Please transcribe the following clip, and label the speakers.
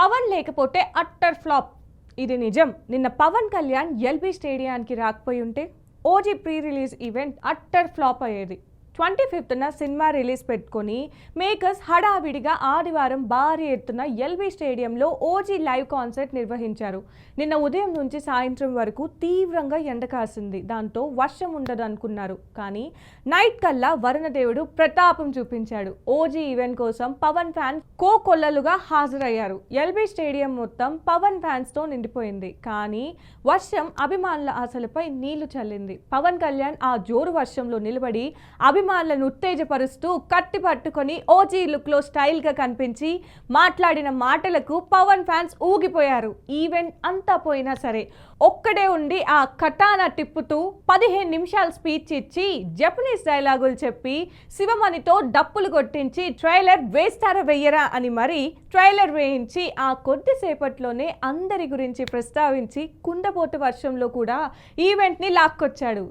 Speaker 1: పవన్ లేకపోతే utter flop. ఇది నిజం. నిన్న పవన్ కళ్యాణ్ ఎల్బీ స్టేడియానికి రాకపోయి ఉంటే OG pre release event utter flop అయ్యేది. 25న సినిమా రిలీజ్ పెట్టుకొని మేకర్స్ హడావిడిగా ఆదివారం భారీ ఎత్తున ఎల్బీ స్టేడియంలో ఓజీ లైవ్ కాన్సర్ట్ నిర్వహించారు. నిన్న ఉదయం నుంచి సాయంత్రం వరకు తీవ్రంగా ఎండ కాసింది. దాంతో వర్షం ఉండదు అనుకున్నారు. కానీ నైట్ కల్లా వరుణదేవుడు ప్రతాపం చూపించాడు. ఓజీ ఈవెంట్ కోసం పవన్ ఫ్యాన్స్ కోకొల్లలుగా హాజరయ్యారు. ఎల్బీ స్టేడియం మొత్తం పవన్ ఫ్యాన్స్ తో నిండిపోయింది. కానీ వర్షం అభిమానుల ఆశలపై నీళ్లు చల్లింది. పవన్ కళ్యాణ్ ఆ జోరు వర్షంలో నిలబడి అభిమానులను ఉత్తేజపరుస్తూ కత్తి పట్టుకొని ఓజీ లుక్ లో స్టైల్ గా కనిపించి మాట్లాడిన మాటలకు పవన్ ఫ్యాన్స్ ఊగిపోయారు. ఈవెంట్ అంతా పోయినా సరే ఒక్కడే ఉండి ఆ కటానా తిప్పుతూ 15 నిమిషాలు స్పీచ్ ఇచ్చి జపనీస్ డైలాగులు చెప్పి శివమణితో డప్పులు కొట్టించి ట్రైలర్ వేస్తారా వెయ్యరా అని మరీ ట్రైలర్ వేయించి ఆ కొద్దిసేపట్లోనే అందరి గురించి ప్రస్తావించి కుండపోత వర్షంలో కూడా ఈవెంట్ ని లాక్కొచ్చాడు.